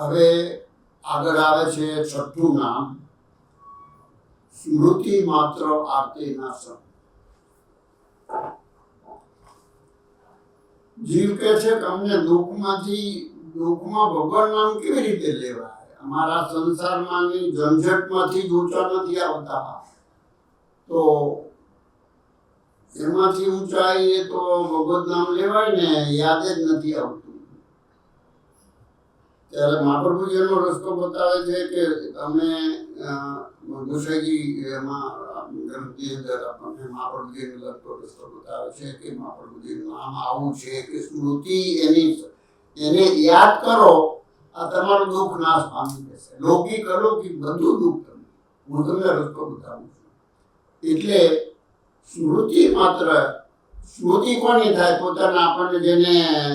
હવે આગળ આવે છે છઠ્ઠું નામ, સ્મૃતિ માત્ર આરતી નાશક. જીવ કે છે કે અમને દુઃખમાં ભગવાન નામ કેવી રીતે લેવાય? અમારા સંસારમાંની ઝંઝટમાંથી જ ઊંચા નથી આવતા, તો એમાંથી ઊંચાઈ એ તો ભગવત નામ લેવાય ને, યાદ જ નથી આવતું. ત્યારે મહાપ્રભુજી એનો રસ્તો બતાવે છે કે અમે ગુસાઈજી એમાં ગ્રંથની અંદર આપણને મહાપ્રભુજીને લગતો રસ્તો બતાવે છે કે મહાપ્રભુજીનું નામ આવું છે કે સ્મૃતિ એને યાદ કરો, આ તમારું દુઃખ નાશ પામી જશે. લૌકિક અલૌકિક બધું દુઃખ તમે, હું તમને રસ્તો બતાવું છું. એટલે સ્મૃતિ માત્ર, સ્મૃતિ કોની થાય? પોતાના આપણને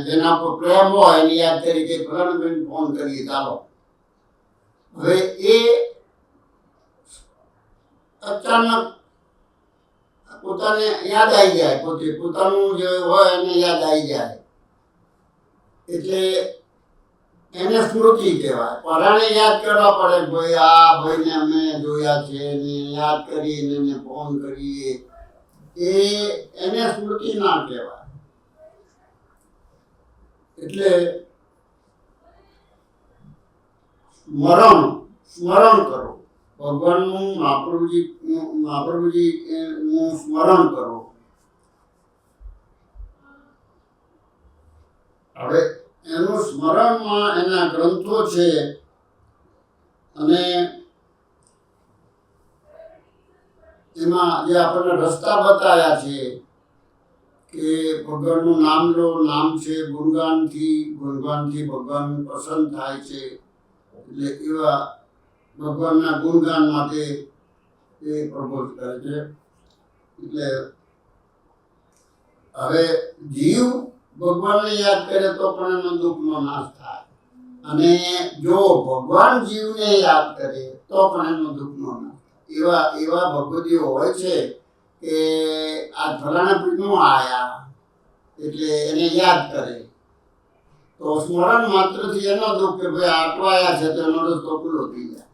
જેના પર પ્રેમ હોય એની યાદ તરીકે ફલાણાબેન ફોન કરીએ ચાલો. હવે એ અચાનક પોતાને યાદ આવી જાય, પોતાનું જે હોય એને યાદ આવી જાય, એટલે એને સ્મૃતિ કહેવાય. પરાણે યાદ કરવા પડે, ભાઈ આ ભાઈને અમે જોયા છે ને યાદ કરીને એને ફોન કરીએ, એને સ્મૃતિ ના કહેવાય. એટલે સ્મરણ કરો ભગવાનનું, મહાપ્રભુજીનું સ્મરણ કરો. હવે એનું સ્મરણમાં એના ગ્રંથો છે, અને એમાં જે આપણને રસ્તા બતાવ્યા છે કે ભગવાનનું નામ લો, નામ છે ગુણગાનથી ભગવાન પસંદ થાય છે. એટલે એવા ભગવાનના ગુણગાન માટે એ પ્રબોધ કરે છે. એટલે હવે જીવ ભગવાનને યાદ કરે તો પણ એનો દુઃખનો નાશ થાય, અને જો ભગવાન જીવને યાદ કરે તો પણ એનો દુઃખનો નાશ થાય. એવા ભગવદીઓ હોય છે કે આ ફલાણા પીઠનું આયા એટલે એને યાદ કરે, તો સ્મરણ માત્રથી એનો દુઃખ કે ભાઈ આટલા આયા છે તો એનો રસ્તો ખુલ્લો થઈ જાય,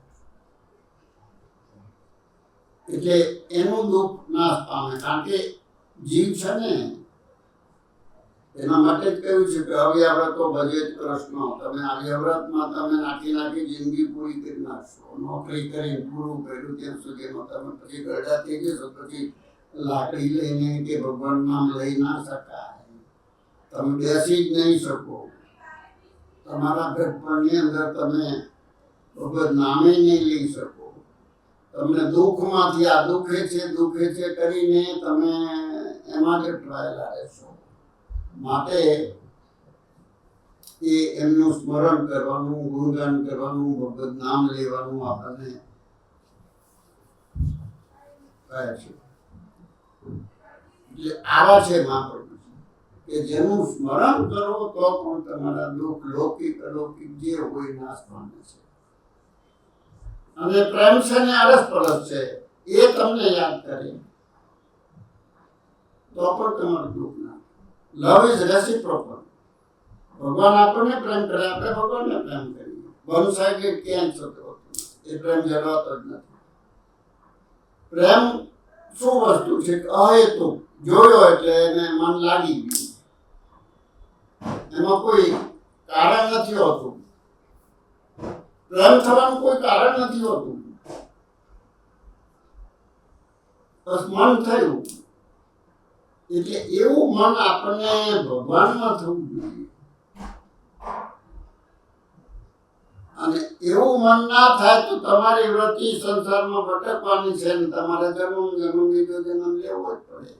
એટલે એનું દુઃખ નાશ પામે. કારણ કે જીવ છે ને, એના માટે જ કહ્યું છે કે અવ્યવ્રતો ભજે જ કૃષ્ણ. તમે અવ્યવ્રતમાં તમે નાખી જિંદગી પૂરી કરી નાખશો. નોકરી કરીને પૂરું કર્યું ત્યાં સુધીમાં તમે પછી ગરડા થઈ જશો, પછી લાકડી લઈને કે ભગવાન નામ લઈ ના શકાય, તમે બેસી જ નહીં શકો. તમારા ઘટપણની અંદર તમે ભગવત નામે નહીં લઈ શકો. તમને દુઃખમાંથી આ દુઃખે છે કરીને તમે એમાં જ અટવાયેલા રહેશો. માટે એ એમનું સ્મરણ કરવાનું, ગુણગાન કરવાનું, ભગવત નામ લેવાનું આપણને કહે છે. એટલે આવા છે મહાપ્રભુ કે જેનું સ્મરણ કરો તો પણ તમારા દુઃખ લૌકિક અલૌકિક જે હોય નાશ પામે છે. અને પ્રેમ છે ને અરસપરસ છે, એ તમને યાદ કરે તો પણ તમારું દુઃખ ના. Love is reciprocal. ભગવાન આપણને પ્રેમ કરે, આપણે ભગવાનને પ્રેમ કરીએ. વન સાઇડેડ ક્યાંય થતો હતો, એ પ્રેમ જળવાતો જ નથી. પ્રેમ શું વસ્તુ છે? અહેતુક. જોયો એટલે એને મન લાગી ગયું, એમાં કોઈ કારણ નથી હોતું. પ્રેમ થવાનું કોઈ કારણ નથી હોતું, બસ મન થયું. એટલે એવું મન આપણને ભગવાનમાં થવું જોઈએ. અને એવું મન ના થાય તો તમારી વૃત્તિ સંસારમાં ભટકવાની છે ને તમારે જન્મ બીજો જન્મ લેવો જ પડે.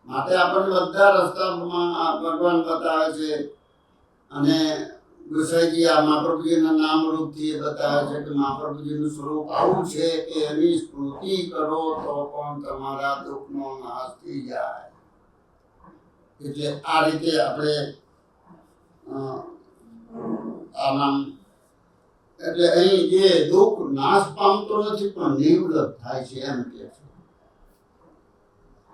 માટે આપણને બધા રસ્તામાં ભગવાન બતાવે છે, અને ગુસાઈજી આ મહાપ્રભુજીના નામરૂપથી એ બતાવે છે કે મહાપ્રભુજીનું સ્વરૂપ આવું છે કે એની સ્મૃતિ કરો તો પણ તમારા દુઃખનો નાશ થઈ જાય. એટલે આ રીતે આપણે આ નામ, એટલે અહીં જે દુઃખ નાશ પામતો નથી પણ નિવૃત્ત થાય છે એમ કે છે.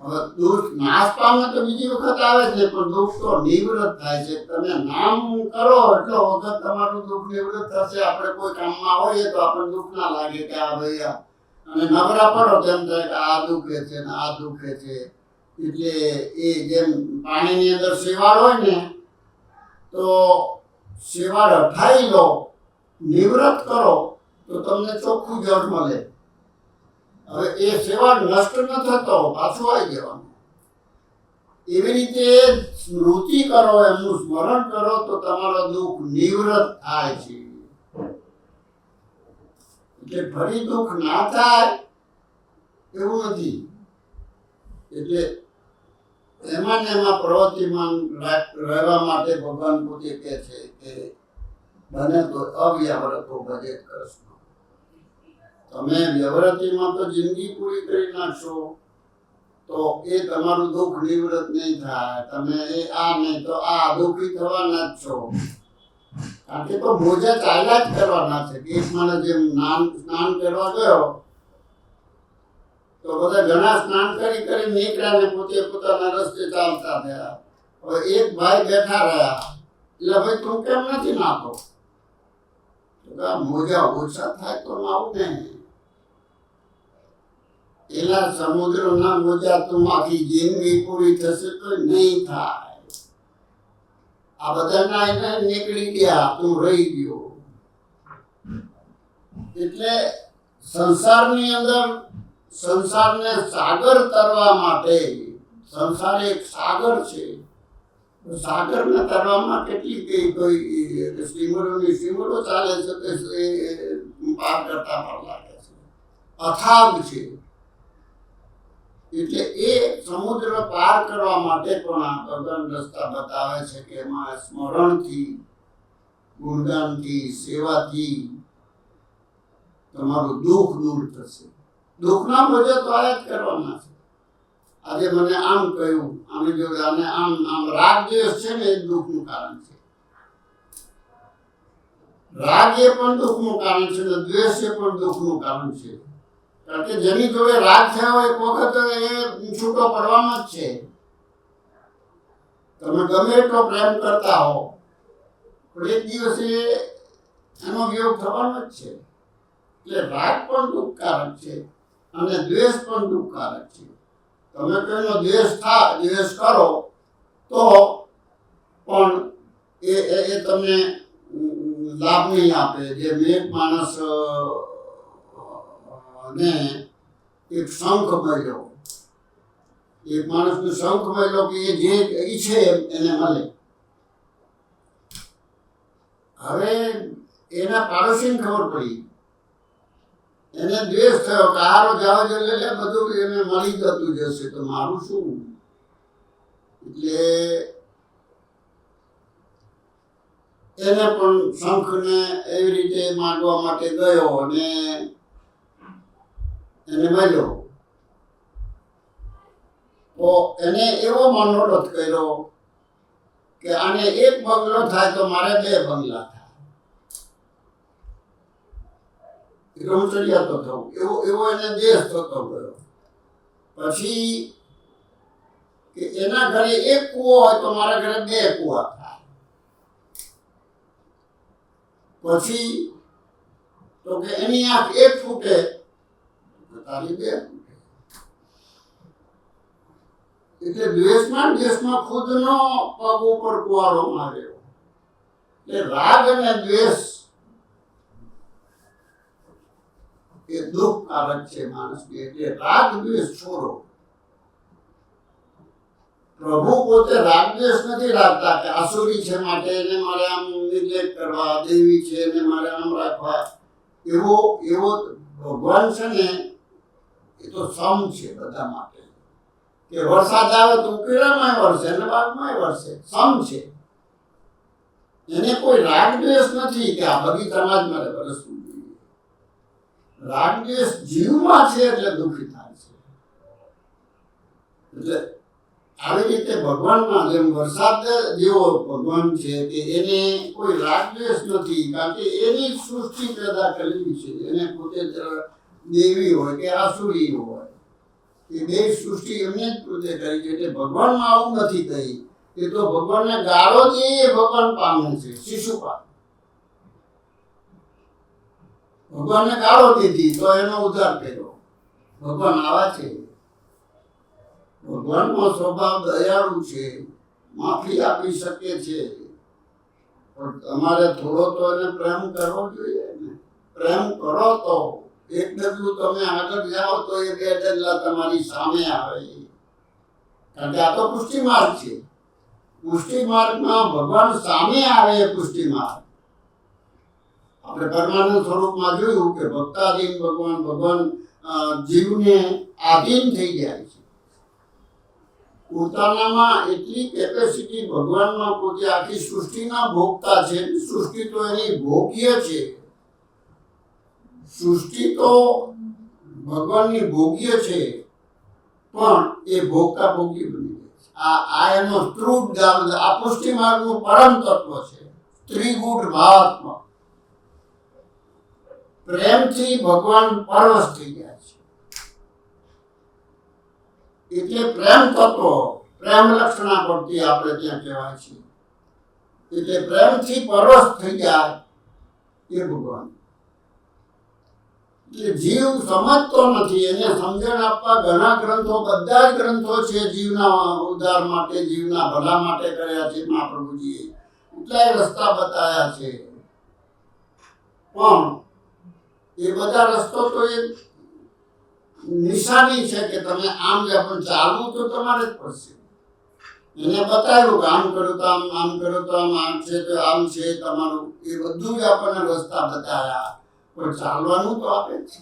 હવે દુઃખ નાશ પામે તો બીજી વખત આવે છે, પણ દુઃખ તો નિવૃત્ત થાય છે. તમે નામ કરો એટલો વખત તમારું દુઃખ નિવૃત્ત થશે. આપણે કોઈ કામમાં હોઈએ તો આપણને દુઃખ ના લાગે કે આ ભાઈ અને નવરા પડો તેમ થાય કે આ દુખે છે ને આ દુખે છે. એટલે એ જેમ પાણીની અંદર શેવાળ હોય ને, તો શેવાળ હટાવી લો, નિવૃત્ત કરો તો તમને ચોખ્ખું જળ મળે. હવે એ શેવાળ નષ્ટ ન થતો, પાછું આવી જવાનું. એવી રીતે સ્મૃતિ કરો, એમનું સ્મરણ કરો તો તમારો દુઃખ નિવૃત્ત થાય છે. એટલે ફરી દુઃખ ના થાય એવું નથી. એટલે એમાં ને એમાં પ્રવૃત્તિમાન રહેવા માટે ભગવાન પોતે કહે છે કે બને તો અવ્યાવૃતો ભજેત કૃષ્ણ. તમે વ્યવૃત્તિમાં તો જિંદગી પૂરી કરી નાખશો તો એ તમારું દુઃખ નિવૃત્ત નહીં થાય. તમે એ આ નહીં તો આ દુઃખી થવાના જ છો. કારણ કે તો મોજા ચાલ્યા જ કરવાના છે. એક માણસ જેમ સ્નાન કરવા ગયો તો બધા ઘણા સ્નાન કરી નીકળ્યા ને પોતે પોતાના રસ્તે ચાલતા થયા. હવે એક ભાઈ બેઠા રહ્યા, એટલે ભાઈ તું કેમ નથી નાતો? મોજા ઓછા થાય તો નાવું ને. એના સમુદ્રના મોજા તું આખી જિંદગી પૂરી થશે તો નહીં થાય. આ બધાના એને નીકળી ગયા, તું રહી ગયો. એટલે સંસારની અંદર સંસારને સાગર તરવા માટે, સંસાર એક સાગર છે. સાગરને તરવામાં કેટલી કોઈ સ્ટીમરો ચાલે છે તે પાર કરતા પણ લાગે છે. અથાગ છે. એટલે એ સમુદ્ર પાર કરવા માટે પણ આ ભગવાન રસ્તા બતાવે છે કે એમાં સ્મરણથી, ગુણગાનથી, સેવાથી તમારું દુઃખ દૂર થશે. દુઃખના મોજા તો આયા જ કરવાના છે. આજે મને આમ કહ્યું, આની જોડે આને આમ રાગ દ્વેષ છે ને એ દુઃખનું કારણ છે. રાગ એ પણ દુઃખનું કારણ છે ને દ્વેષ એ પણ દુઃખનું કારણ છે. કારણ કે જેની જોડે રાગ થયો હોય એક વખત એ છૂટો પડવાનો જ છે. તમે ગમે એટલો પ્રેમ કરતા હો પણ એક દિવસે એનો વિયોગ થવાનો જ છે. એટલે રાગ પણ દુઃખકારક છે અને દ્વેષ પણ દુઃખકારક છે. તમે કોઈનો દ્વેષ કરો તો પણ એ તમને લાભ નહીં આપે. જે એક માણસ ને એક શંખ મળ્યો, એક માણસને શંખ મળ્યો કે એ જે ઈચ્છે એને મળે. હવે એના પાડોશીને ખબર પડી, એને દ્વેષ થયો કે હારો જાવ લે બધું એને મળી જતું જશે તો મારું શું? એટલે એને પણ શંખને એવી રીતે માંગવા માટે ગયો અને એને મળ્યો. તો એને એવો મનોરથ કર્યો કે આને એક બંગલો થાય તો મારે 2 બંગલા થાય. હું ચડિયાતો થવું એવો એને દેશ થતો ગયો. પછી કે એના ઘરે એક કૂવો હોય તો મારા ઘરે 2 કૂવા થાય. પછી તો કે એની આંખ 1 ફૂટે તારી 2 ફૂટે. એટલે દેશમાં ખુદનો પગ ઉપર કુવારો માર્યો. એટલે રાગ અને દ્વેષ એ દુઃખકારક છે માણસને. એટલે રાગ દ્વેષ છોડો. પ્રભુ પોતે રાગ દ્વેષ નથી રાખતા કે આસુરી છે માટે એને મારે આમ નિગ્લેક્ટ કરવા, દેવી છે એને મારે આમ રાખવા. એવો ભગવાન છે ને એ તો સમ છે બધા માટે. કે વરસાદ આવે તો ઉકેલામાં વરસે અને બાગમાં વરસે. સમ છે. એને કોઈ રાગ દ્વેષ નથી કે આ બગીચામાં જ મારે વરસવું. રાગ દ્વેષ જીવમાં છે એટલે દુઃખી થાય છે. એટલે આવી રીતે ભગવાનમાં જેમ વરસાદ જેવો ભગવાન છે કે એને કોઈ રાગ દ્વેષ નથી. કારણ કે એની સૃષ્ટિ પેદા કરેલી છે. એને પોતે દેવી હોય કે આસુરી હોય એ બે સૃષ્ટિ એમને જ પોતે કરી છે. એટલે ભગવાનમાં આવું નથી કહી. એ તો ભગવાનને ગાળો દે એ ભગવાન પામે છે, શિશુપાલ. ભગવાનને ગાળો દીધી તો એનો ઉદ્ધાર કર્યો. ભગવાન આવા છે. ભગવાનનો સ્વભાવ દયાળુ છે, માફી આપી શકે છે, પણ તમારે થોડો તો એને પ્રેમ કરવો જોઈએ ને. પ્રેમ કરો તો એક ડગલું તમે આગળ જાઓ તો એ બે ડગલા તમારી સામે આવે. કારણ કે આ તો પુષ્ટિ માર્ગ છે. પુષ્ટિ માર્ગમાં ભગવાન સામે આવે એ પુષ્ટિ માર્ગ. આપણે પરમાનંદ સ્વરૂપમાં જોયું કે ભક્તાધીન ભગવાન જીવને આધીન થઈ જાય છે. પોતાનામાં એટલી કેપેસિટી ભગવાનમાં પોતે આખી સૃષ્ટિના ભોગતા છે. સૃષ્ટિ તો એની ભોગ્ય છે. સૃષ્ટિ તો ભગવાનની ભોગ્ય છે, પણ એ ભોગતા ભોગ્ય બની જાય. આ એનો સ્ત્રુપ આ પુષ્ટિ માર્ગનું પરમ તત્વ છે. ત્રિગુણ ભાવાત્મક પ્રેમથી ભગવાન પરવશ થઈ ગયા છે. એટલે પ્રેમ તત્વ, પ્રેમ લક્ષણા પરથી આપણે ત્યાં કહેવાય છે. એટલે પ્રેમથી પરવશ થઈ જાય એ ભગવાન. એટલે જીવ સમજતો નથી. એને સમજણ આપવા ઘણા ગ્રંથો, બધા જ ગ્રંથો છે જીવના ઉદ્ધાર માટે, જીવના ભલા માટે કર્યા છે મહાપ્રભુજીએ. એટલાય રસ્તા બતાવ્યા છે, પણ એ બધા રસ્તો તો એક નિશાની છે કે તમે આમ જ પણ ચાલવું તો તમારે જ પડશે. એને બતાવ્યું કે આમ કરો તો આમ કરો તો આમ છે તો આમ છે તમારું. એ બધું જ આપણને રસ્તા બતાવ્યા, પણ ચાલવાનું તો આપે જ છે.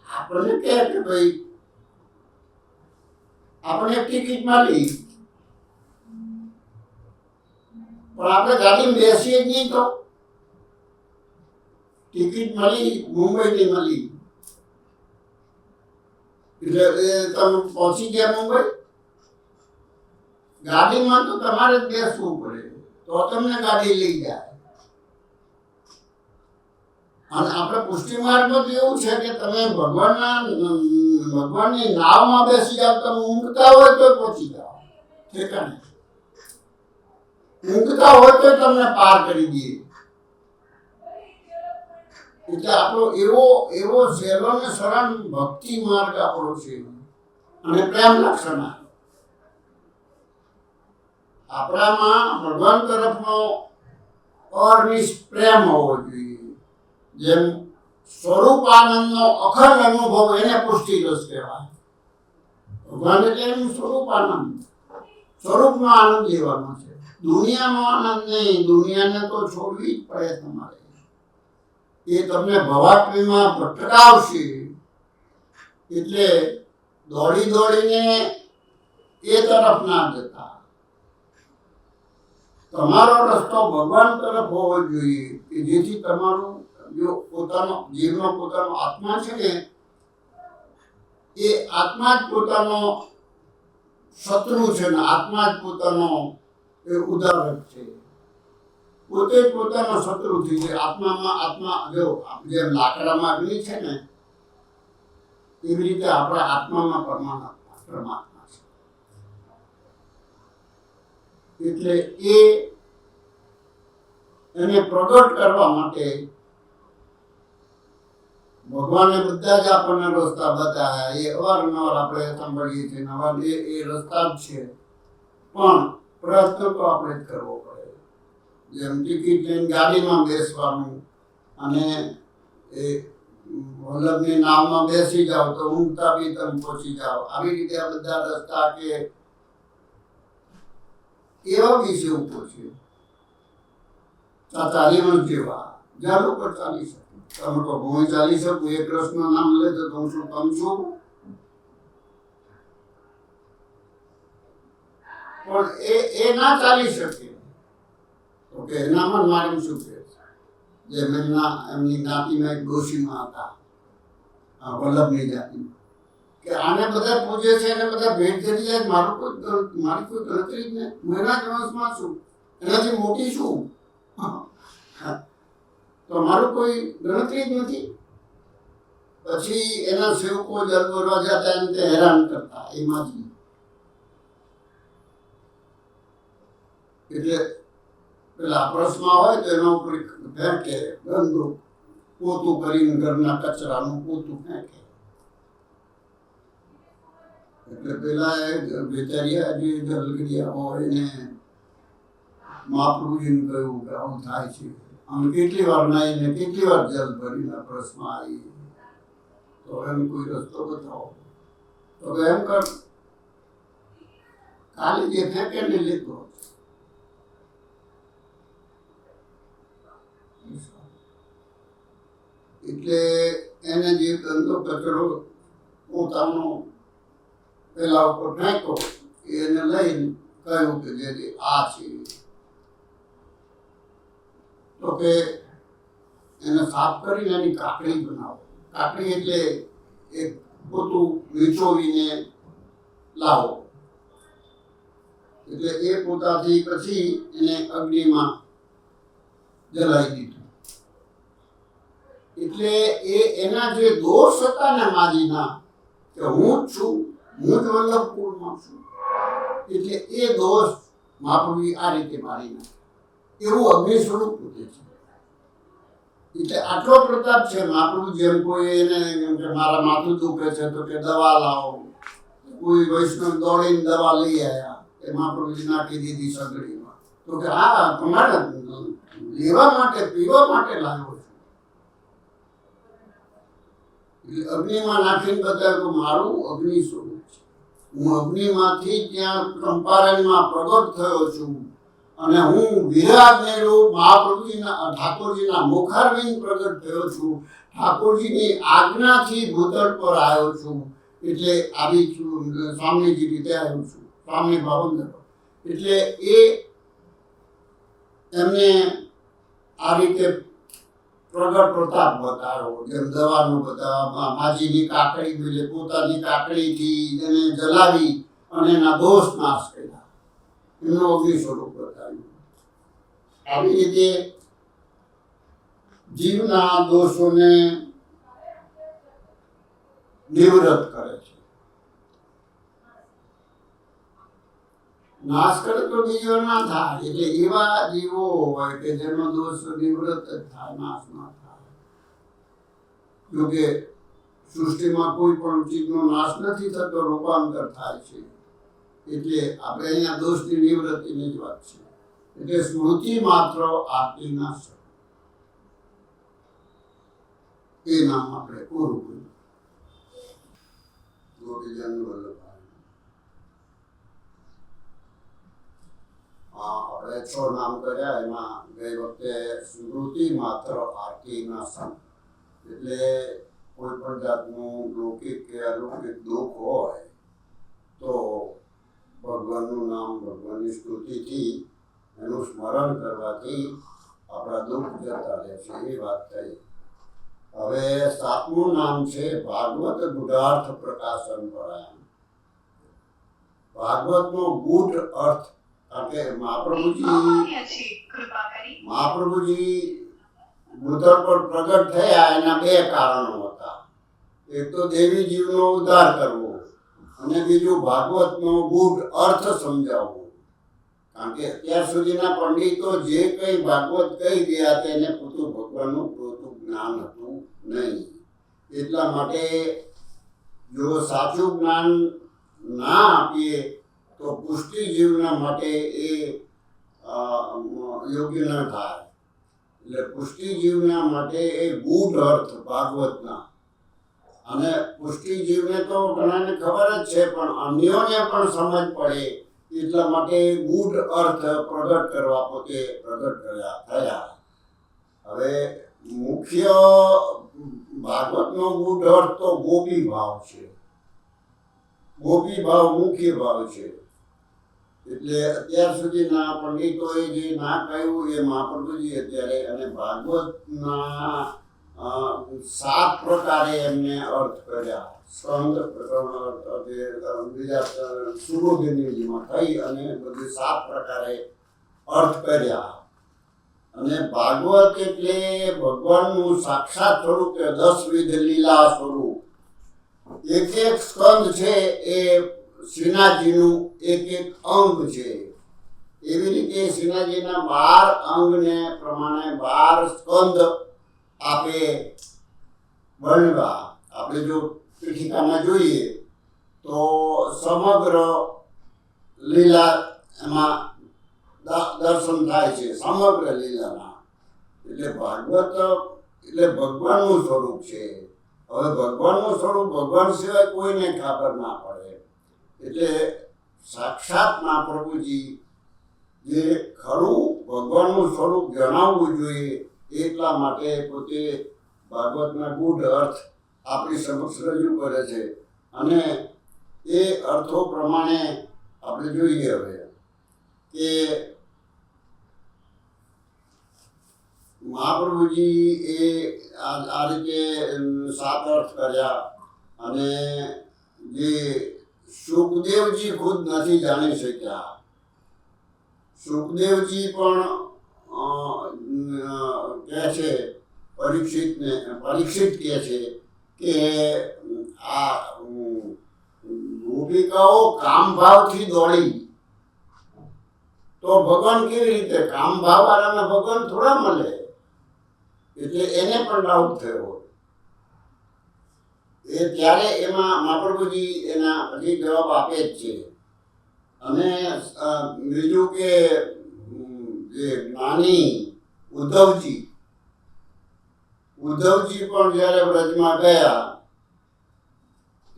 આપણને કહે કે ભાઈ આપણે ટિકિટ મળી, પણ આપણે ગાડીમાં બેસીએ જ નહીં. તો ટિકિટ મળી, મુંબઈની મળી, એટલે તમે પહોંચી ગયા મુંબઈ. ગાડીમાં તો તમારે જ બેસવું પડે, તો તમને ગાડી લઈ જાય. અને આપણે પુષ્ટિ માર્ગમાં તો એવું છે કે તમે ભગવાનની નાવમાં બેસી જાવ. તમે ઊંઘતા હોય તો પહોંચી જાઓ ઠેકાણે. ઊંઘતા હોય તો તમને પાર કરી દે. એટલે આપણો એવો સહેલો ને સરળ ભક્તિ માર્ગ આપણો છે. અને પ્રેમ લક્ષણા આપણામાં ભગવાન તરફનો અનિષ્ટ પ્રેમ હોવો જોઈએ. જેમ સ્વરૂપ આનંદનો અખંડ અનુભવ, એને પુષ્ટિ રસ કહેવાય. ભગવાન એટલે એનું સ્વરૂપ આનંદ, સ્વરૂપનો આનંદ લેવાનો છે. દુનિયાનો આનંદ નહીં. દુનિયાને તો છોડવી જ પડે તમારે. એ તમને ભવાટવીમાં ભટકાવશે. એટલે દોડીને એ તરફ ના જતા. તમારો રસ્તો ભગવાન તરફ હોવો જોઈએ કે જેથી તમારું જો પોતાનો જીવનો પોતાનો આત્મા છે ને, એ આત્મા જ પોતાનો શત્રુ છે ને આત્મા જ પોતાનો એ ઉદાહરક છે. પોતે જ પોતાનો શત્રુ થઈ જાય. આત્મા જો જેમ લાકડામાં અગ્નિ છે ને, એવી રીતે આપણા આત્મામાં પરમાત્મા છે. એટલે એને પ્રગટ કરવા માટે ભગવાને બધા જ આપણને રસ્તા બતાવ્યા. એ અવારનવાર આપણે સાંભળીએ છીએ. એ રસ્તા જ છે, પણ પ્રયત્ન તો આપણે જ કરવો પડે. જેમ ટિકિટ લઈને ગાડીમાં બેસવાનું અને એ વલ્લભની નાવમાં બેસી જાઓ તો ઊંઘતા બી તમે પહોંચી જાઓ. આવી રીતે આ બધા રસ્તા કે એવા વિષય ઉપર છે. ચાલીમાં જેવા જ્યાં લોકો ચાલી શકે. તમે તો હું ચાલી શકું, એક કૃષ્ણ નામ લે તો હું શું કમ છું? પણ એ ના ચાલી શકે. ઓકે, એનામાં મારું શું કે જેમ એમની જ્ઞાતિમાં એક ડોશીમાં હતા, વલ્લભની જાતિમાં, કે આને બધા પૂજે છે અને બધા ભેટ ચડી જાય. મારી કોઈ ગણતરી જ નહીં. હું એના જ વંશમાં છું, એનાથી મોટી છું, તો મારું કોઈ ગણતરી જ નથી. પછી એના સેવકો જલ ભરવા જતા એને તે હેરાન કરતા એમાંથી. એટલે પેલા પ્રશ્નમાં હોય તો એના ઉપર ફેંકે, ગંદુ પોતું કરીને ઘરના કચરાનું પોતું ફેંકે. એટલે પેલા બેચારિયા જે જલગરિયા હોય એને મહાપ્રભુજીને કહ્યું કે આવું થાય છે. અમે કેટલી વાર નાઈને કેટલી વાર જલ ભરીને પ્રશ્નમાં આવી, તો એમ કોઈ રસ્તો બતાવો. તો એમ કર, ખાલી જે ફેંકે ને લીધો. એટલે એને જે ગંદો કચરો પોતાનો પેલા ઉપર ફેંકો, એને લઈને કહ્યું કે જે આ છે. તો કે એને સાફ કરીને એની કાકડી બનાવો. કાકડી એટલે એક પોતું વીંચોવીને લાવો. એટલે એ પોતાથી પછી એને અગ્નિમાં જલાવી દીધું. એટલે એના જે દોષ હતા ને માજીના, કે હું જ છું, હું જ વલ્લભ કુળમાં છું, એટલે એ દોષ મહાપ્રભુ આ રીતે મારી નાખે. એવું અગ્નિ સ્વરૂપ પૂછે છે. એટલે આટલો પ્રતાપ છે મહાપ્રભુ. જેમ કોઈ એને એમ કે મારા માથું દુખે છે તો કે દવા લાવો, કોઈ વૈષ્ણવ દોડીને દવા લઈ આવ્યા, એ મહાપ્રભુજી નાખી દીધી સગડીમાં. તો કે હા તમારે લેવા માટે પીવા માટે લાવ્યો છે. એટલે અગ્નિમાં નાખીને બતાવ્યું કે મારું અગ્નિ સ્વરૂપ છે. હું અગ્નિમાંથી ત્યાં ચંપારણ્યમાં પ્રગટ થયો છું, અને હું વિરાજનેલો મહાપ્રભુજીના ઠાકોરજીના મુખારવિંદ પ્રગટ થયો છું. ઠાકોરજીની આજ્ઞાથી ભૂતળ પર આવ્યો છું. એટલે આવી છું, સ્વામીજી રીતે આવ્યો છું, સ્વામી ભાવંદર. એટલે એ એમને આ રીતે પ્રગટ પ્રતાપ બતાવ્યો. જેમ દવાનું બતાવવા, માજીની કાકડી એટલે પોતાની કાકડીથી એને જલાવી અને એના દોષ નાશ કર્યા. એમનું અગ્નિ સ્વરૂપ બતાવ્યું. આવી રીતે જીવના દોષોને નિવૃત્ત કરે છે. નાશ કરે તો બીજો ના થાય. એટલે એવા જીવો હોય કે જેનો દોષ નિવૃત્ત જ થાય, નાશ ના થાય. જોકે સૃષ્ટિમાં કોઈ પણ ચીજનો નાશ નથી થતો, રૂપાંતર થાય છે. એટલે આપણે અહીંયા દોષની નિવૃત્તિની જ વાત છે. એટલે સ્મૃતિ માત્ર આરતી ના છે. એ નામ આપણે પૂરું કર્યું. ગોપીજન વલ્લભાઈ. આપણે 6 નામ કર્યા. એમાં ગઈ વખતે સ્મૃતિ માત્ર આરતી ના સંત. એટલે કોઈ પણ જાતનું લૌકિક કે અલૌકિક દુઃખ હોય તો ભગવાનનું નામ, ભગવાનની સ્તુતિથી, એનું સ્મરણ કરવાથી આપણા દુઃખ જતા રહે છે. એ વાત થઈ. હવે 7મું નામ છે ભાગવત ગૂઢાર્થ પ્રકાશન પરાયણ. ભાગવતનો ગૂઢ અર્થ, કારણ કે મહાપ્રભુજી ભૂતળ પર પ્રગટ થયા એના 2 કારણો હતા. એક તો દેવી જીવનો ઉદ્ધાર કરવો, અને બીજું ભાગવતનો ગૂઢ અર્થ સમજાવવો. કારણ કે અત્યાર સુધીના પંડિતો જે કંઈ ભાગવત કહી ગયા તેને પૂરતું ભગવાનનું પૂરતું જ્ઞાન હતું નહીં. એટલા માટે જો સાચું જ્ઞાન ના આપીએ તો પુષ્ટિ જીવના માટે એ યોગ્ય ન થાય. એટલે પુષ્ટિ જીવના માટે એ ગૂઢ અર્થ ભાગવતના. અને પુષ્ટિ જીવને તો ઘણાને ખબર જ છે, પણ અન્યોને પણ સમજ પડે એટલા માટે ગૂઢ અર્થ પ્રગટ કરવા પોતે પ્રગટ થયા. હવે મુખ્ય ભાગવતનો ગૂઢ અર્થ તો ગોપી ભાવ છે. ગોપી ભાવ મુખ્ય ભાવ છે. એટલે અત્યાર સુધીના પંડિતોએ જે ના કહ્યું એ મહાપ્રભુજી અત્યારે, અને ભાગવતના 7 પ્રકારે એમને અર્થ કર્યા. સ્કંદ પ્રકરણ અર્થ, બીજા સુબોધિનીજીમાં થઈ અને બધી 7 પ્રકારે અર્થ કર્યા. અને ભાગવત એટલે ભગવાનનું સાક્ષાત સ્વરૂપ, 10 વિધ લીલા સ્વરૂપ. એક એક સ્કંદ છે એ શ્રીનાથજીનું એક એક અંગ છે. એવી રીતે શ્રીનાથજીના 12 અંગને પ્રમાણે 12 સ્કંદ આપે વર્ણવા. આપણે જો પીઠિકામાં જોઈએ તો સમગ્ર લીલા એમાં દર્શન થાય છે, સમગ્ર લીલાના. એટલે ભાગવત એટલે ભગવાનનું સ્વરૂપ છે. હવે ભગવાનનું સ્વરૂપ ભગવાન સિવાય કોઈને ખબર ના પડે. એટલે સાક્ષાત મહાપ્રભુજી જે ખરું ભગવાનનું સ્વરૂપ જણાવવું જોઈએ, એટલા માટે પોતે ભાગવતના ગૂઢ અર્થ આપણી સમક્ષ રજૂ કરે છે. અને એ અર્થો પ્રમાણે આપણે જોઈએ હવે કે મહાપ્રભુજી એ આ રીતે 7 અર્થ કર્યા. અને જે સુખદેવજી ખુદ નથી જાણી શક્યા. સુખદેવજી પણ કહે છે પરીક્ષિત કહે છે કે આ ગોપિકાઓ કામ ભાવથી દોડી તો ભગવાન કેવી રીતે, કામ ભાવ વાળાના ભગવાન થોડા મળે. એટલે એને પણ ડાઉટ થયો. એ ત્યારે એમાં મહાપ્રભુજી એના હજી જવાબ આપે જ છે. અને બીજું કે જે જ્ઞાની ઉદ્ધવજી પણ જ્યારે વ્રજમાં ગયા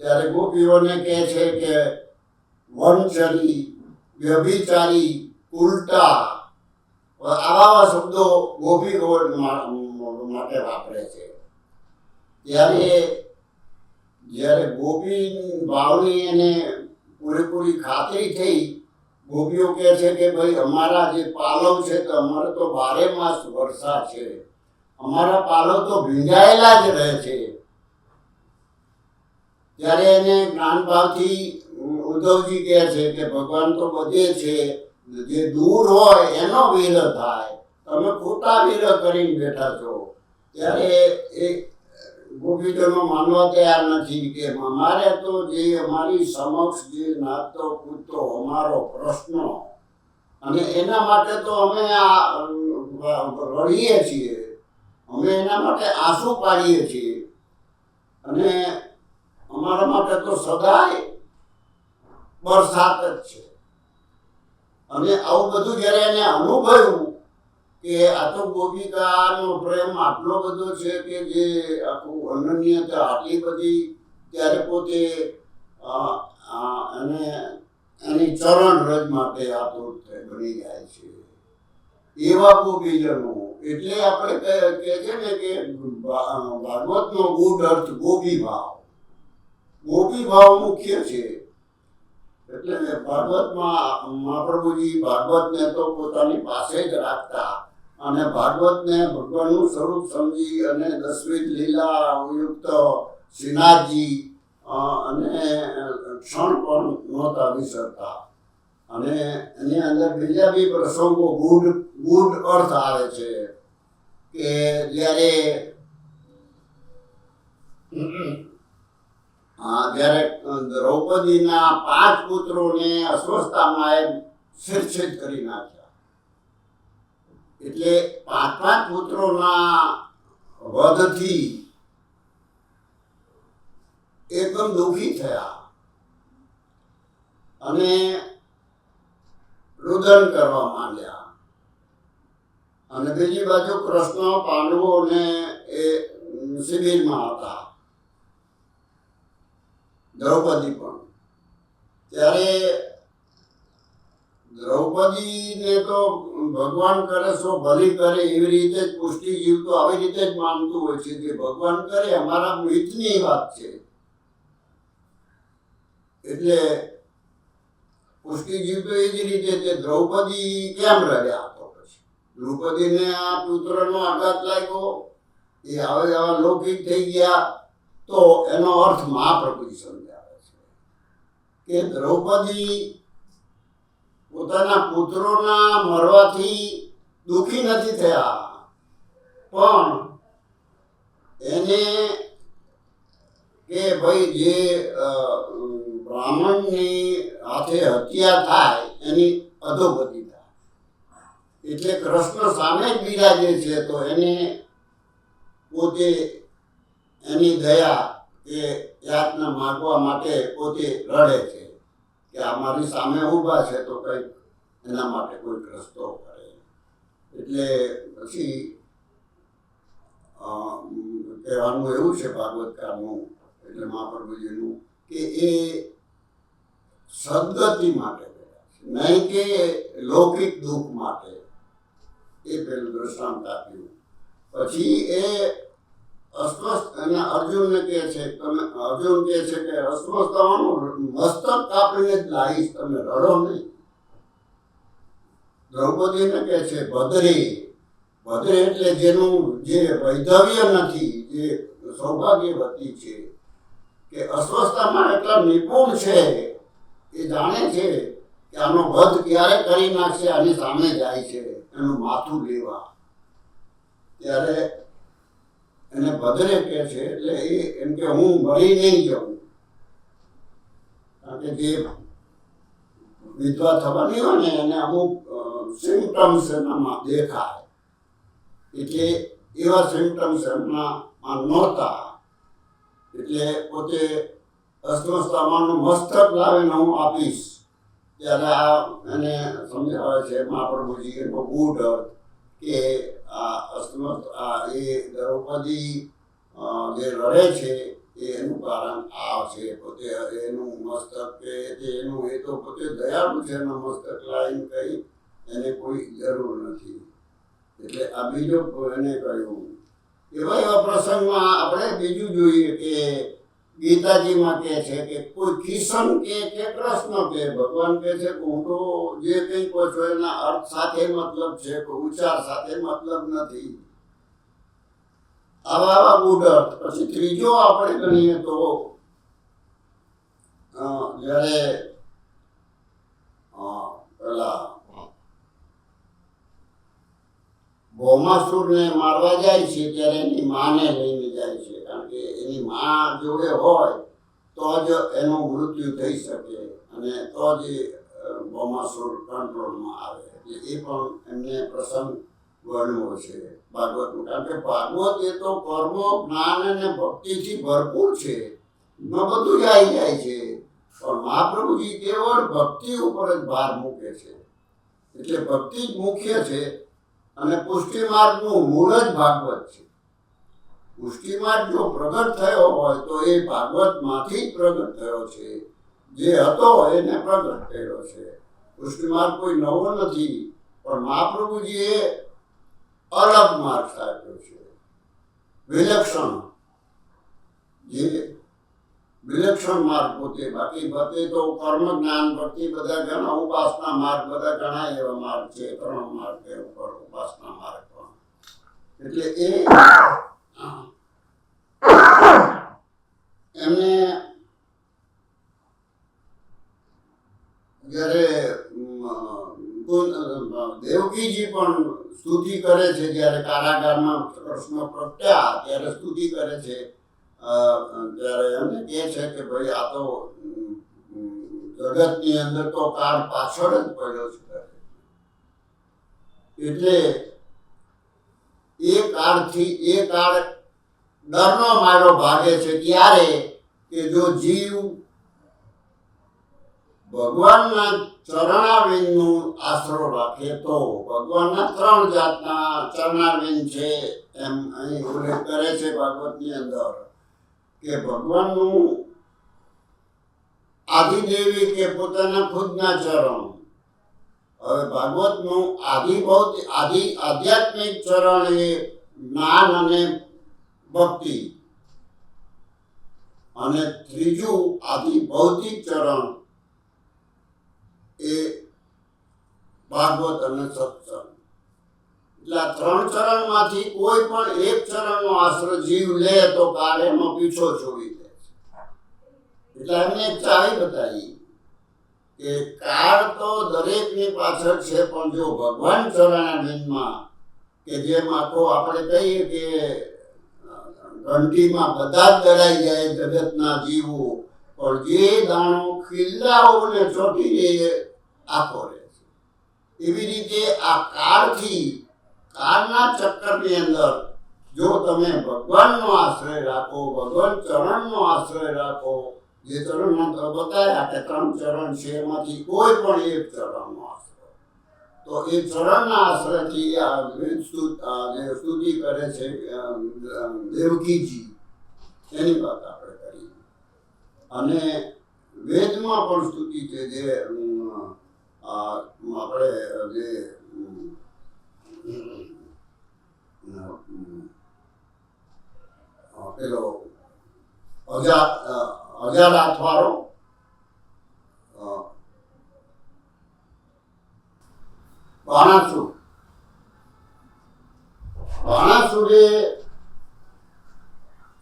ત્યારે ગોપીઓને કહે છે કે વનચરી, વ્યભિચારી, ઉલટા, આવા શબ્દો ગોપીઓ માટે વાપરે છે. જ્યારે ગોપી ભાવની એને પૂરેપૂરી ખાતરી થઈ, ગોપીઓ કહે છે કે ભાઈ અમારા જે પાલવ છે તો અમારે તો 12 માસ વર્ષા છે, અમારા પાલવ તો ભીંજાયેલા જ રહે છે. ત્યારે એને જ્ઞાનભાવથી ઉદ્ધવજી કહે છે કે ભગવાન તો બધે છે, જે દૂર હોય એનો વિરહ થાય, તમે ખોટા વિરહ કરીને બેઠા છો. ત્યારે એ ગોપીજનો માનવા તૈયાર નથી કે અમારે તો જે અમારી સમક્ષ જે નાતો પૂછતો અમારો પ્રશ્ન, અને એના માટે તો અમે રડીએ છીએ, અમે એના માટે આંસુ પાડીએ છીએ, અને અમારા માટે તો સદાય બરસાત જ છે. અને આવું બધું જ્યારે એને અનુભવ્યું કે આ તો ગોપિકાનો પ્રેમ આટલો બધો છે કે જે આખું અનન્યતા આટલી બધી, ત્યારે પોતે અને એની ચરણ રજ માટે આતુર બની જાય છે. એવા ગોપીજનો. એટલે આપણે કહે છે ને કે ભાગવતનો ગૂઢ અર્થ ગોપી ભાવ. ગોપી ભાવ મુખ્ય છે. એટલે ભાગવતમાં મહાપ્રભુજી ભાગવતને તો પોતાની પાસે જ રાખતા, અને ભાગવતને ભગવાનનું સ્વરૂપ સમજી અને 10 વિધ લીલા યુક્ત શ્રીનાથજી અને ક્ષણ પણ નહોતા વિસરતા. અને એની અંદર બીજા બી પ્રસંગો ગૂઢ અર્થ આવે છે કે જ્યારે દ્રૌપદીના 5 પુત્રોને અસ્વસ્થતામાં શિરછેદ કરી નાખ્યા. એટલે 5 પુત્રોના વધથી એકદમ દુઃખી થયા અને રુદન કરવા માંડ્યા. અને બીજી બાજુ કૃષ્ણ પાંડવોને એ શિબિરમાં હતા, દ્રૌપદી પણ. ત્યારે દ્રૌપદીને તો ભગવાન કરે સો ભલી કરે એવી રીતે જ પુષ્ટિજીવ તો આવી રીતે જ માનતું હોય છે કે ભગવાન કરે અમારા હિતની વાત છે. એટલે પુષ્ટિજીવ તો એ જ રીતે તે દ્રૌપદી કેમ રડ્યા હતો. પછી દ્રૌપદીને આ પુત્રનો આઘાત લાગ્યો, એ હવે આવા લૌકિક થઈ ગયા. તો એનો અર્થ મહાપ્રભુજી સમજાવે છે કે દ્રૌપદી પોતાના પુત્રોના મરવાથી દુઃખી નથી થયા, પણ એને કે ભાઈ જે બ્રાહ્મણની હાથે હત્યા થાય એની અધોગતિ થાય, એટલે કૃષ્ણ સામે જ બિરાજે છે તો એને પોતે એની દયા કે યાતના માગવા માટે પોતે રડે છે કે આ મારી સામે ઊભા છે તો કંઈક એના માટે કોઈ રસ્તો કરે. એટલે પછી કહેવાનું એવું છે ભાગવતકારનું એટલે મહાપ્રભુજીનું કે એ સદગતિ માટે ગયા છે, નહીં કે લૌકિક દુઃખ માટે. એ પેલું દ્રષ્ટાંત આપ્યું. પછી એ અસ્વસ્થ અને અર્જુનને કહે છે, તમે અર્જુન કહે છે કે અસ્વસ્થવાનું મસ્તક કાપીને જ લાવીશ, તમે રડો નહીં. દ્રૌપદીને કહે છે ભદ્રી, ભદ્રી એટલે જેનું જે વૈધવ્ય નથી, જે સૌભાગ્યવતી છે, કે અસ્વસ્થતામાં એટલા નિપુણ છે, એ જાણે છે કે આનો વધ ક્યારે કરી નાખશે, આની સામે જાય છે એનું માથું લેવા. ત્યારે એને ભદ્રે કહે છે એટલે એ એમ કે હું મરી નહીં જાઉં, કારણ કે જે વિધવા થવાની હોય ને એને અમુક સિમ્ટમ્સ એનામાં દેખાય, એટલે એવા સિમ્ટમ્સ એમનામાં નહોતા. એટલે પોતે અસ્વસ્થતામાંનું મસ્તક લાવીને હું આપીશ. ત્યારે આ એને સમજાવે છે મહાપ્રભુજી એનો ગૂઢ અર્થ કે આ અસ્વસ્થ એ દ્રૌપદી જે લડે છે એનું કારણ આ છે. પોતે એનું મસ્તક કે એનું એ તો પોતે દયાળુ છે, એનું મસ્તક લાવીને કંઈ એને કોઈ જરૂર નથી. એટલે આ બીજો એને કહ્યું. એવા પ્રસંગમાં આપણે બીજું જોઈએ કે ગીતાજીમાં કહે છે કે કોઈ કિશન કે કૃષ્ણ કે ભગવાન કહે છે કે હું તો જે કંઈ કહો છો એના અર્થ સાથે મતલબ છે, કોઈ ઉચ્ચાર સાથે મતલબ નથી. આવા ગૂઢ અર્થ. પછી ત્રીજો આપણે ગણીએ તો જ્યારે પેલા ભૌમાસુરને મારવા જાય છે ત્યારે એની માને લઈને જાય છે, કારણ કે એની મા જોડે હોય તો જ એનું મૃત્યુ થઈ શકે અને તો જ ભૌમાસુર કંટ્રોલમાં આવે. એટલે એ પણ એમને પ્રસંગ વર્ણવો છે ભાગવતનું, કારણ કે ભાગવત એ તો કર્મ, જ્ઞાન અને ભક્તિથી ભરપૂર છે, એમાં બધું જ આવી જાય છે. પણ મહાપ્રભુજી કેવળ ભક્તિ ઉપર જ ભાર મૂકે છે, એટલે ભક્તિ જ મુખ્ય છે. અને પુષ્ટિ માર્ગનું મૂળ જ ભાગવત છે. પુષ્ટિ માર્ગ જો પ્રગટ થયો હોય તો એ ભાગવતમાંથી જ પ્રગટ થયો છે, જે હતો એને પ્રગટ કર્યો છે. પુષ્ટિ માર્ગ કોઈ નવો નથી, પણ મહાપ્રભુજીએ અલગ માર્ગ આપ્યો છે, વિલક્ષણ, જે વિલક્ષણ માર્ગ પોતે. બાકી બધે તો કર્મ, જ્ઞાન, ભક્તિ બધા ઘણા, ઉપાસના માર્ગ બધા ઘણા એવા માર્ગ છે, 3 માર્ગ છે ઉપર, ઉપાસના માર્ગ પણ. એટલે એ એમને જ્યારે દેવકીજી પણ સ્તુતિ કરે છે, જ્યારે કારાગારમાં કૃષ્ણ પ્રગટ્યા ત્યારે સ્તુતિ કરે છે. ત્યારે એમને કહે છે કે ભાઈ આ તો જગતની અંદર તો કાળ પાછળ જ પડ્યો છે. એટલે એ કાળ ડરનો મારો ભાગે છે ત્યારે કે જો જીવ ભગવાનના ચરણારવિંદનું આશરો રાખે તો. ભગવાનના 3 જાતના ચરણારવિંદ છે એમ અહીં ઉલ્લેખ કરે છે ભાગવતની અંદર, કે ભગવાનનું આદિદેવી કે પોતાના ખુદના ચરણ. હવે ભાગવતનું આધ્યાત્મિક ચરણ એ જ્ઞાન અને ભક્તિ, અને ત્રીજું આધિભૌતિક ચરણ એ ભાગવત અને સત્સંગ. એટલે આ 3 ચરણમાંથી કોઈ પણ એક ચરણનો આશ્રય જીવ લે તો કાળ એનો પીછો છોડી દે છે. એટલે એમને એક ચાવી બતાવી કે કાળ તો દરેકની પાછળ છે, પણ જો ભગવાન ચરણારવિંદમાં કે જેમ આખો આપણે કહીએ કે ઘંટીમાં બધા જ દળાઈ જાય જગતના જીવો, પણ જે દાણો ખીલ્લાઓને ચોંટી એ આખો રહે છે. એવી રીતે આ કાળના ચક્કરની અંદર જો તમે ભગવાનનો આશ્રય રાખો, ભગવાન ચરણનો આશ્રય રાખો, જે ચરણમાં તો બતાવ્યા કે 3 ચરણ છે, એમાંથી કોઈ પણ એક ચરણનો આશ્રય, તો એ ચરણના આશ્રયથી આ જે સ્તુતિ કરે છે દેવકીજી, એની વાત આપણે કરી. અને વેદમાં પણ સ્તુતિ છે, જે આપણે જે પેલો અજારાથવાળો બાણાસુરે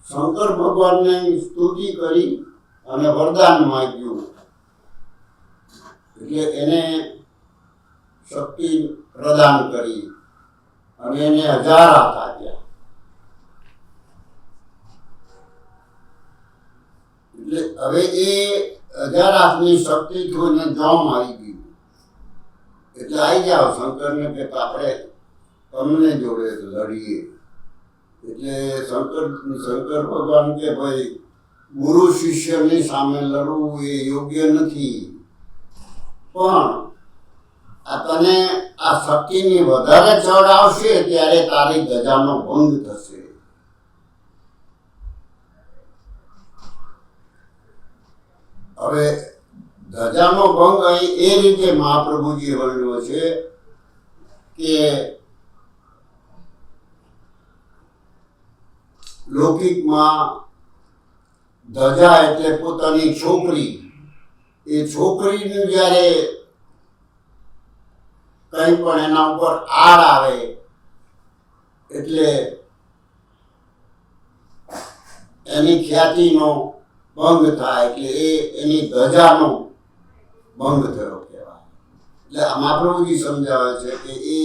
શંકર ભગવાનની સ્તુતિ કરી અને વરદાન માંગ્યું, એટલે એને શક્તિ પ્રદાન કરી અને એને 1000 હાથ આપ્યા. એટલે હવે એ 1000 હાથની શક્તિ જોઈને જોમ આવી ગયું. એટલે આવી જાઓ શંકરને કે આપણે તમને જોડે લડીએ. એટલે શંકર ભગવાન કે ભાઈ, ગુરુ શિષ્યની સામે લડવું એ યોગ્ય નથી, પણ આ તને આ શક્તિની વધારે ચડ આવશે ત્યારે તારી ધજાનો ભંગ થશે. હવે ધજાનો ભંગ અહીં એ રીતે મહાપ્રભુજી વર્ણ્યો છે કે લૌકિકમાં ધજા એટલે પોતાની છોકરી, એ છોકરીનું જ્યારે કંઈ પણ એના ઉપર આડ આવે એટલે એની ખ્યાતિનો ભંગ થાય, એટલે એની ધજાનો ભંગ થયો કહેવાય. એટલે આ મહાપ્રભુજી સમજાવે છે કે એ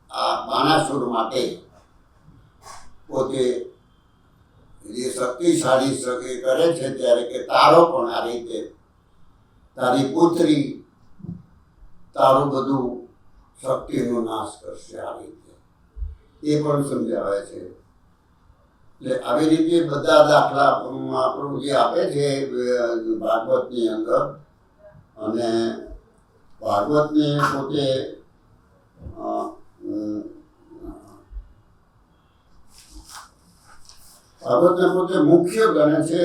આ બાણાસુર માટે પોતે જે શક્તિશાળી શકે કરે છે ત્યારે કે તારો પણ આ રીતે તારી પુત્રી તારું બધું શક્તિનો નાશ કરશે, આ રીતે એ પણ સમજાવે છે. એટલે આવી રીતે બધા દાખલા મહાપ્રભુજી આપે છે ભાગવતની અંદર. અને ભાગવતને પોતે મુખ્ય ગણે છે,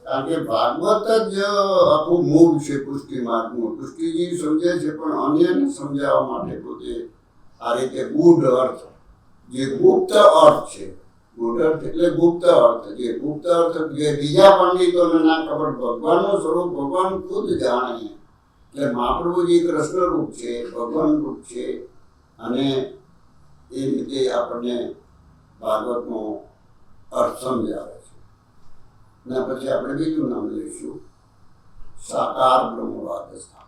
કારણ કે ભાગવત જ આખું મૂળ છે પુષ્ટિ માર્ગનું. પુષ્ટિજી સમજે છે, પણ અન્યને સમજાવવા માટે પોતે આ રીતે ગૂઢ અર્થ, જે ગુપ્ત અર્થ છે, ગૂઢ અર્થ એટલે ગુપ્ત અર્થ, જે ગુપ્ત અર્થ જે બીજા પંડિતોને ના ખબર, ભગવાનનું સ્વરૂપ ભગવાન ખુદ જાણે. એટલે મહાપ્રભુજી કૃષ્ણ રૂપ છે, ભગવાન રૂપ છે, અને એ રીતે આપણને ભાગવતનો અર્થ સમજાવે છે. અને પછી આપણે બીજું નામ લઈશું, સાકાર બ્રહ્મવાદ સ્થાન.